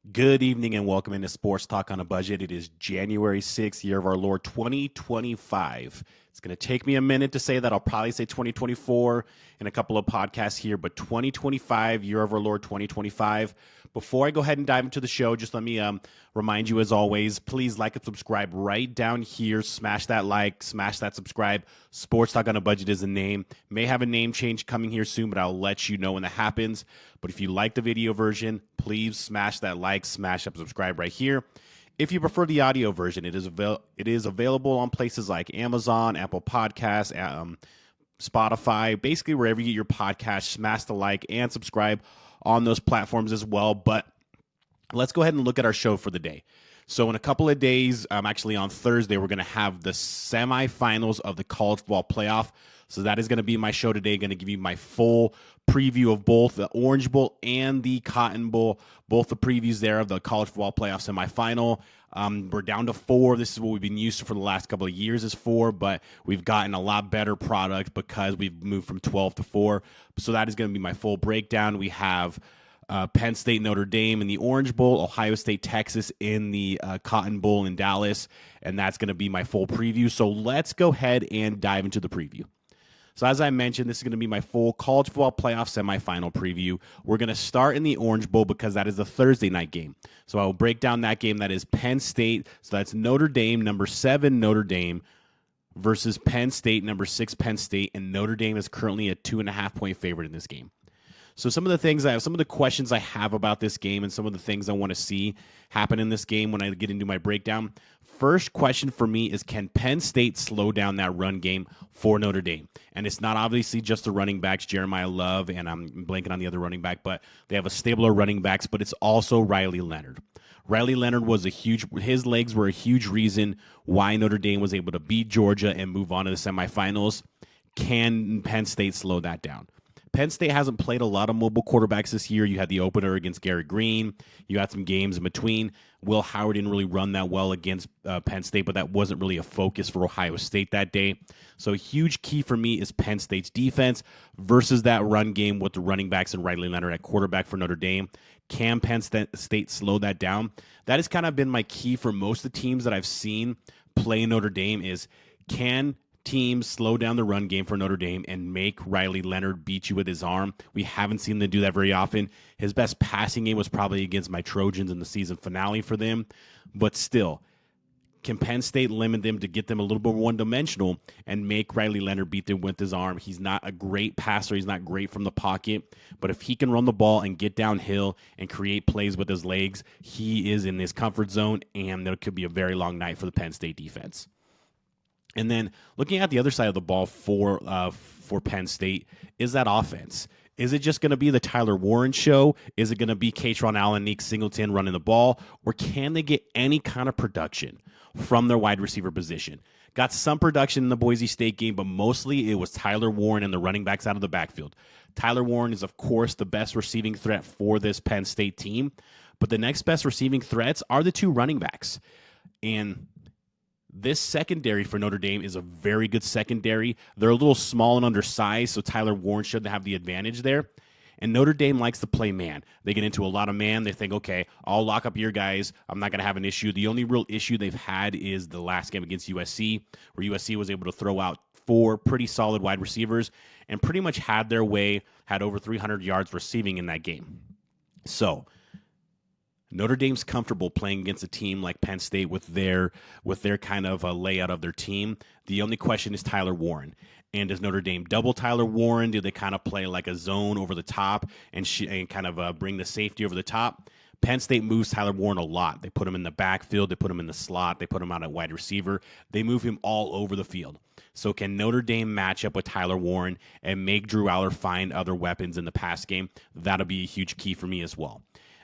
Good evening and welcome into Sports Talk on a Budget. It is January 6th, year of our Lord 2025. It's going to take me a minute to say that. I'll probably say 2024 in a couple of podcasts here, but 2025, year of our Lord 2025. Before I go ahead and dive into the show, just let me remind you, as always, please like and subscribe right down here. Smash that like, smash that subscribe. Sports Talk on a Budget is the name. May have a name change coming here soon, but I'll let you know when that happens. But if you like the video version, please smash that like, smash up, subscribe right here. If you prefer the audio version, it is available on places like Amazon, Apple Podcasts, Spotify, basically wherever you get your podcast. Smash the like and subscribe on those platforms as well. But let's go ahead and look at our show for the day. So in a couple of days, actually on Thursday, we're going to have the semifinals of the college football playoff. So that is going to be my show today. Going to give you my full preview of both the Orange Bowl and the Cotton Bowl, both the previews there of the college football playoff semifinal. We're down to 4. This is what we've been used to for the last couple of years is 4, but we've gotten a lot better product because we've moved from 12 to 4. So that is going to be my full breakdown. We have Penn State, Notre Dame in the Orange Bowl, Ohio State, Texas in the Cotton Bowl in Dallas, and that's going to be my full preview. So let's go ahead and dive into the preview. So as I mentioned, this is going to be my full college football playoff semifinal preview. We're going to start in the Orange Bowl because that is a Thursday night game. So I will break down that game. That is Penn State. So that's Notre Dame, number 7 Notre Dame versus Penn State, number 6 Penn State, and Notre Dame is currently a 2.5-point favorite in this game. So some of the questions I have about this game and some of the things I want to see happen in this game when I get into my breakdown. First question for me is, can Penn State slow down that run game for Notre Dame? And it's not obviously just the running backs, Jeremiah Love, and I'm blanking on the other running back, but they have a stable of running backs, but it's also Riley Leonard. Riley Leonard was his legs were a huge reason why Notre Dame was able to beat Georgia and move on to the semifinals. Can Penn State slow that down? Penn State hasn't played a lot of mobile quarterbacks this year. You had the opener against Gary Green. You had some games in between. Will Howard didn't really run that well against Penn State, but that wasn't really a focus for Ohio State that day. So a huge key for me is Penn State's defense versus that run game with the running backs and Riley Leonard at quarterback for Notre Dame. Can Penn State slow that down? That has kind of been my key for most of the teams that I've seen play Notre Dame is, can teams slow down the run game for Notre Dame and make Riley Leonard beat you with his arm? We haven't seen them do that very often. His best passing game was probably against my Trojans in the season finale for them. But still, can Penn State limit them to get them a little bit one-dimensional and make Riley Leonard beat them with his arm? He's not a great passer. He's not great from the pocket. But if he can run the ball and get downhill and create plays with his legs, he is in his comfort zone, and there could be a very long night for the Penn State defense. And then looking at the other side of the ball for Penn State is that offense. Is it just going to be the Tyler Warren show? Is it going to be Katron Allen, Nick Singleton running the ball? Or can they get any kind of production from their wide receiver position? Got some production in the Boise State game, but mostly it was Tyler Warren and the running backs out of the backfield. Tyler Warren is, of course, the best receiving threat for this Penn State team, but the next best receiving threats are the 2 running backs. And this secondary for Notre Dame is a very good secondary. They're a little small and undersized, so Tyler Warren should have the advantage there. And Notre Dame likes to play man. They get into a lot of man. They think, okay, I'll lock up your guys. I'm not going to have an issue. The only real issue they've had is the last game against USC, where USC was able to throw out 4 pretty solid wide receivers and pretty much had their way, had over 300 yards receiving in that game. So Notre Dame's comfortable playing against a team like Penn State with their kind of a layout of their team. The only question is Tyler Warren. And does Notre Dame double Tyler Warren? Do they kind of play like a zone over the top and kind of bring the safety over the top? Penn State moves Tyler Warren a lot. They put him in the backfield. They put him in the slot. They put him out at wide receiver. They move him all over the field. So can Notre Dame match up with Tyler Warren and make Drew Aller find other weapons in the pass game? That'll be a huge key for me as well.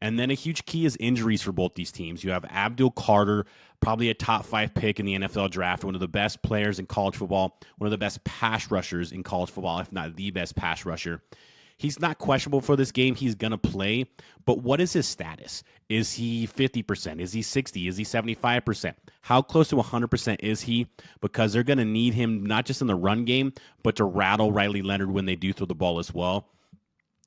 And then a huge key is injuries for both these teams. You have Abdul Carter, probably a top 5 pick in the NFL draft, one of the best players in college football, one of the best pass rushers in college football, if not the best pass rusher. He's not questionable for this game. He's going to play. But what is his status? Is he 50%? Is he 60%? Is he 75%? How close to 100% is he? Because they're going to need him not just in the run game, but to rattle Riley Leonard when they do throw the ball as well.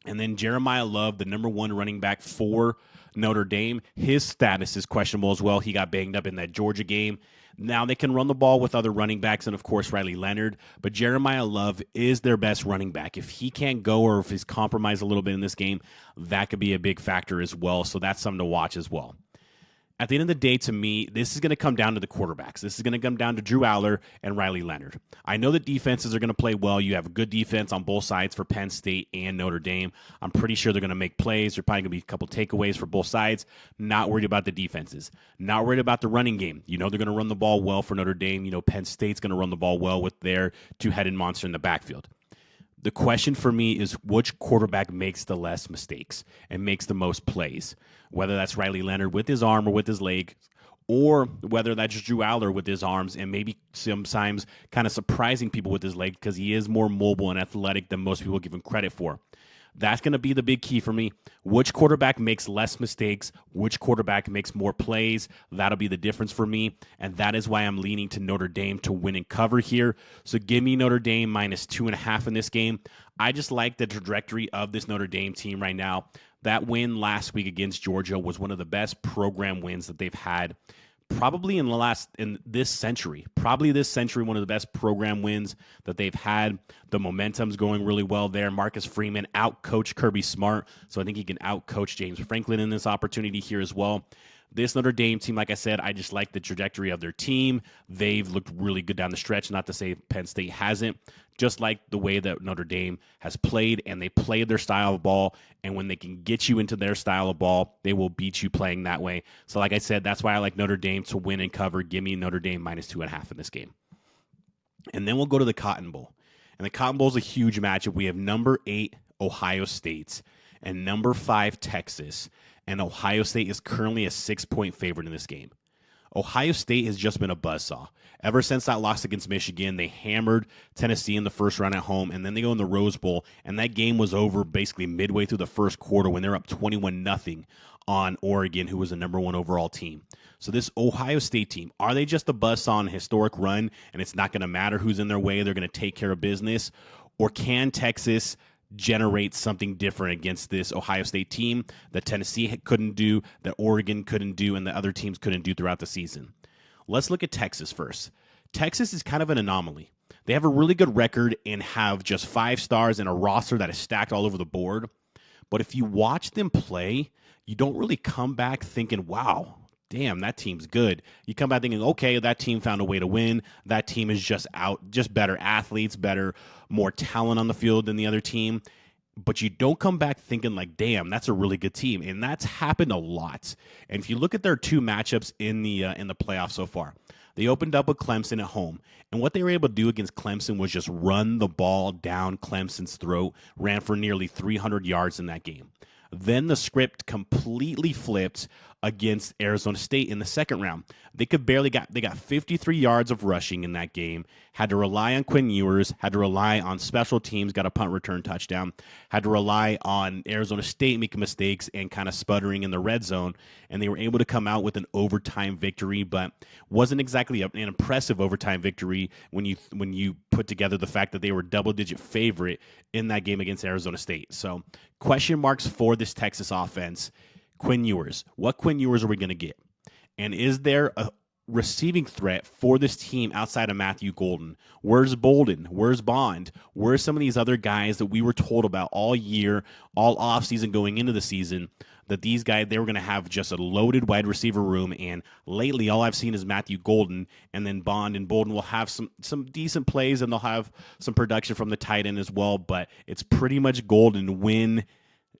And then Jeremiah Love, the number one running back for Notre Dame, his status is questionable as well. He got banged up in that Georgia game. Now they can run the ball with other running backs and, of course, Riley Leonard. But Jeremiah Love is their best running back. If he can't go or if he's compromised a little bit in this game, that could be a big factor as well. So that's something to watch as well. At the end of the day, to me, this is going to come down to the quarterbacks. This is going to come down to Drew Aller and Riley Leonard. I know that defenses are going to play well. You have a good defense on both sides for Penn State and Notre Dame. I'm pretty sure they're going to make plays. There's probably going to be a couple takeaways for both sides. Not worried about the defenses. Not worried about the running game. You know they're going to run the ball well for Notre Dame. You know Penn State's going to run the ball well with their two-headed monster in the backfield. The question for me is which quarterback makes the less mistakes and makes the most plays, whether that's Riley Leonard with his arm or with his leg, or whether that's Drew Aller with his arms and maybe sometimes kind of surprising people with his leg because he is more mobile and athletic than most people give him credit for. That's going to be the big key for me. Which quarterback makes less mistakes? Which quarterback makes more plays? That'll be the difference for me, and that is why I'm leaning to Notre Dame to win and cover here. So give me Notre Dame minus 2.5 in this game. I just like the trajectory of this Notre Dame team right now. That win last week against Georgia was one of the best program wins that they've had probably in this century. Probably this century, one of the best program wins that they've had. The momentum's going really well there. Marcus Freeman out-coached Kirby Smart, so I think he can out-coach James Franklin in this opportunity here as well. This Notre Dame team, like I said, I just like the trajectory of their team. They've looked really good down the stretch, not to say Penn State hasn't. Just like the way that Notre Dame has played, and they play their style of ball, and when they can get you into their style of ball, they will beat you playing that way. So like I said, that's why I like Notre Dame to win and cover. Give me Notre Dame minus 2.5 in this game. And then we'll go to the Cotton Bowl. And the Cotton Bowl is a huge matchup. We have number 8 Ohio State and number 5 Texas. And Ohio State is currently a 6-point favorite in this game. Ohio State has just been a buzzsaw. Ever since that loss against Michigan, they hammered Tennessee in the first round at home, and then they go in the Rose Bowl, and that game was over basically midway through the first quarter when they're up 21-0 on Oregon, who was the number 1 overall team. So this Ohio State team, are they just a buzzsaw on a historic run, and it's not going to matter who's in their way, they're going to take care of business? Or can Texas generate something different against this Ohio State team that Tennessee couldn't do, that Oregon couldn't do, and the other teams couldn't do throughout the season? Let's look at Texas first. Texas is kind of an anomaly. They have a really good record and have just 5 stars and a roster that is stacked all over the board. But if you watch them play, you don't really come back thinking, wow, damn, that team's good. You come back thinking, okay, that team found a way to win. That team is just better athletes, more talent on the field than the other team. But you don't come back thinking like, damn, that's a really good team. And that's happened a lot. And if you look at their 2 matchups in the playoffs so far, they opened up with Clemson at home. And what they were able to do against Clemson was just run the ball down Clemson's throat, ran for nearly 300 yards in that game. Then the script completely flipped against Arizona State in the second round. They got 53 yards of rushing in that game, had to rely on Quinn Ewers, had to rely on special teams, got a punt return touchdown, had to rely on Arizona State making mistakes and kind of sputtering in the red zone, and they were able to come out with an overtime victory, but wasn't exactly an impressive overtime victory when you put together the fact that they were double-digit favorite in that game against Arizona State. So question marks for this Texas offense. Quinn Ewers. What Quinn Ewers are we going to get? And is there a receiving threat for this team outside of Matthew Golden? Where's Bolden? Where's Bond? Where's some of these other guys that we were told about all year, all offseason going into the season, that these guys, they were going to have just a loaded wide receiver room, and lately all I've seen is Matthew Golden, and then Bond and Bolden will have some decent plays, and they'll have some production from the tight end as well, but it's pretty much Golden when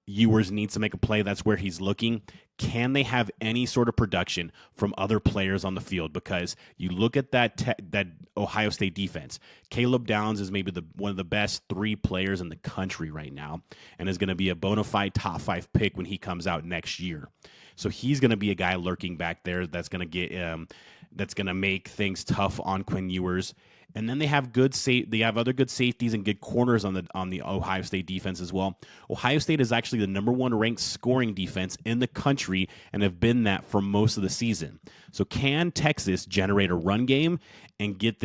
Ewers needs to make a play. That's where he's looking. Can they have any sort of production from other players on the field? Because you look at that Ohio State defense. Caleb Downs is maybe one of the best 3 players in the country right now, and is going to be a bona fide top 5 pick when he comes out next year. So he's going to be a guy lurking back there that's going to make things tough on Quinn Ewers. And then they have other good safeties and good corners on the Ohio State defense as well. Ohio State is actually the number 1 ranked scoring defense in the country and have been that for most of the season. So can Texas generate a run game and get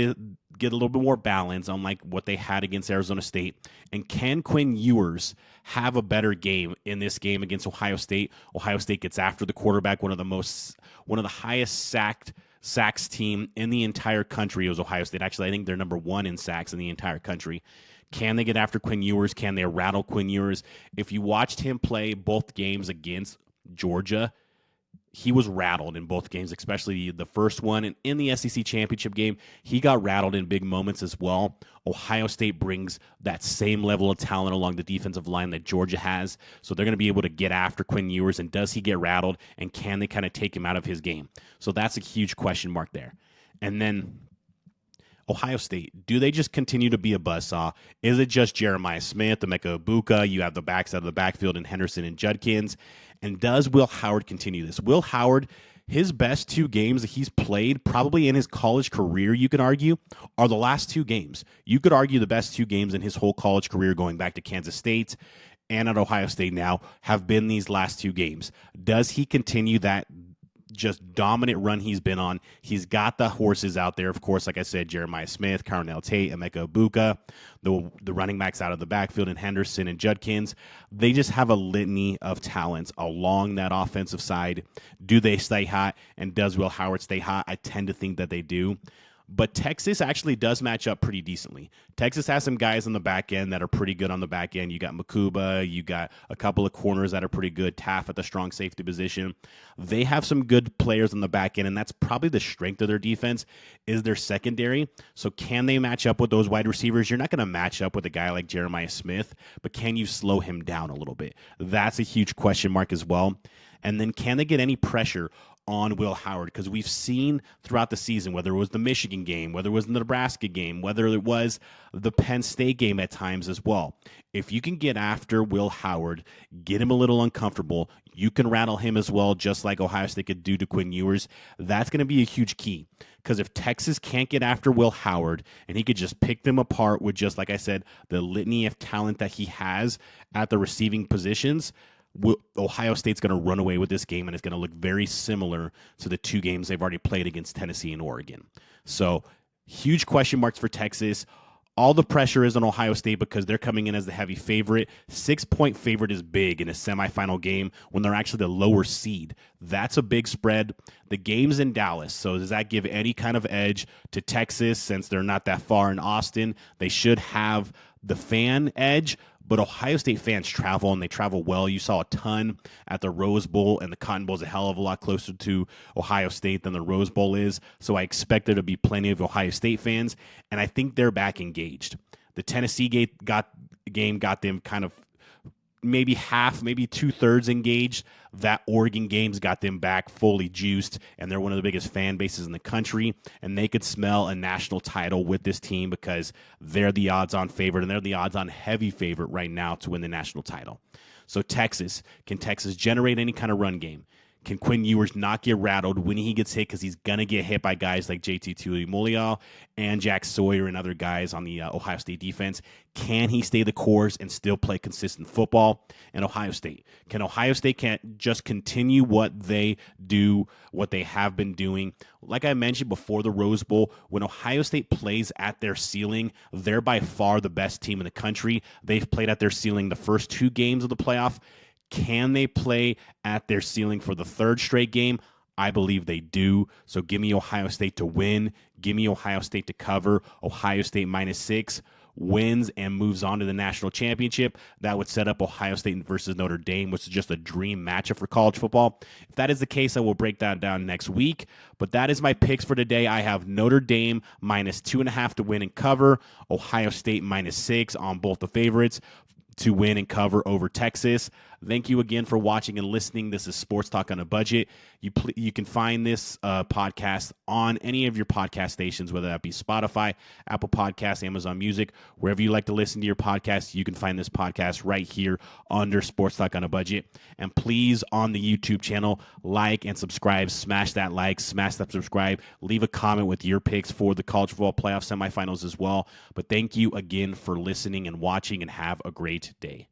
get a little bit more balance, unlike what they had against Arizona State? And can Quinn Ewers have a better game in this game against Ohio State? Ohio State gets after the quarterback, one of the highest sacks team in the entire country was Ohio State. Actually, I think they're number 1 in sacks in the entire country. Can they get after Quinn Ewers? Can they rattle Quinn Ewers? If you watched him play both games against Georgia, he was rattled in both games, especially the first one. And in the SEC championship game, he got rattled in big moments as well. Ohio State brings that same level of talent along the defensive line that Georgia has. So they're going to be able to get after Quinn Ewers. And does he get rattled? And can they kind of take him out of his game? So that's a huge question mark there. And then Ohio State, do they just continue to be a buzzsaw? Is it just Jeremiah Smith, Emeka Egbuka? You have the backs out of the backfield in Henderson and Judkins. And does Will Howard continue this? Will Howard, his best 2 games that he's played, probably in his college career, you could argue, are the last 2 games. You could argue the best 2 games in his whole college career, going back to Kansas State and at Ohio State now, have been these last 2 games. Does he continue that just dominant run he's been on? He's got the horses out there, of course, like I said, Jeremiah Smith, Carnell Tate, Emeka Egbuka, the running backs out of the backfield, and Henderson and Judkins. They just have a litany of talents along that offensive side. Do they stay hot? And does Will Howard stay hot? I tend to think that they do. But Texas actually does match up pretty decently. Texas has some guys on the back end that are pretty good on the back end. You got Makuba, you got a couple of corners that are pretty good, Taff at the strong safety position. They have some good players on the back end, and that's probably the strength of their defense is their secondary. So can they match up with those wide receivers? You're not going to match up with a guy like Jeremiah Smith, but can you slow him down a little bit? That's a huge question mark as well. And then can they get any pressure on Will Howard? Because we've seen throughout the season, whether it was the Michigan game, whether it was the Nebraska game, whether it was the Penn State game at times as well, if you can get after Will Howard, get him a little uncomfortable, you can rattle him as well, just like Ohio State could do to Quinn Ewers. That's going to be a huge key. Because if Texas can't get after Will Howard and he could just pick them apart with just, like I said, the litany of talent that he has at the receiving positions, Ohio State's going to run away with this game, and it's going to look very similar to the 2 games they've already played against Tennessee and Oregon. So huge question marks for Texas. All the pressure is on Ohio State because they're coming in as the heavy favorite. 6-point favorite is big in a semifinal game when they're actually the lower seed. That's a big spread. The game's in Dallas, so does that give any kind of edge to Texas since they're not that far in Austin? They should have the fan edge, but Ohio State fans travel, and they travel well. You saw a ton at the Rose Bowl, and the Cotton Bowl is a hell of a lot closer to Ohio State than the Rose Bowl is. So I expect there to be plenty of Ohio State fans, and I think they're back engaged. The Tennessee game got them kind of maybe half, maybe 2/3 engaged. That Oregon game's got them back fully juiced, and they're one of the biggest fan bases in the country, and they could smell a national title with this team because they're the odds-on favorite, and they're the odds-on heavy favorite right now to win the national title. So Texas, can Texas generate any kind of run game? Can Quinn Ewers not get rattled when he gets hit? Because he's going to get hit by guys like JT Tuimoloau and Jack Sawyer and other guys on the Ohio State defense. Can he stay the course and still play consistent football? And Ohio State. Can Ohio State can't just continue what they do, what they have been doing? Like I mentioned before the Rose Bowl, when Ohio State plays at their ceiling, they're by far the best team in the country. They've played at their ceiling the first 2 games of the playoff. Can they play at their ceiling for the 3rd straight game? I believe they do. So give me Ohio State to win. Give me Ohio State to cover. Ohio State -6 wins and moves on to the national championship. That would set up Ohio State versus Notre Dame, which is just a dream matchup for college football. If that is the case, I will break that down next week. But that is my picks for today. I have Notre Dame -2.5 to win and cover. Ohio State -6 on both the favorites to win and cover over Texas. Thank you again for watching and listening. This is Sports Talk on a Budget. You can find this podcast on any of your podcast stations, whether that be Spotify, Apple Podcasts, Amazon Music, wherever you like to listen to your podcast. You can find this podcast right here under Sports Talk on a Budget. And please, on the YouTube channel, like and subscribe. Smash that like, smash that subscribe. Leave a comment with your picks for the college football playoff semifinals as well. But thank you again for listening and watching, and have a great day.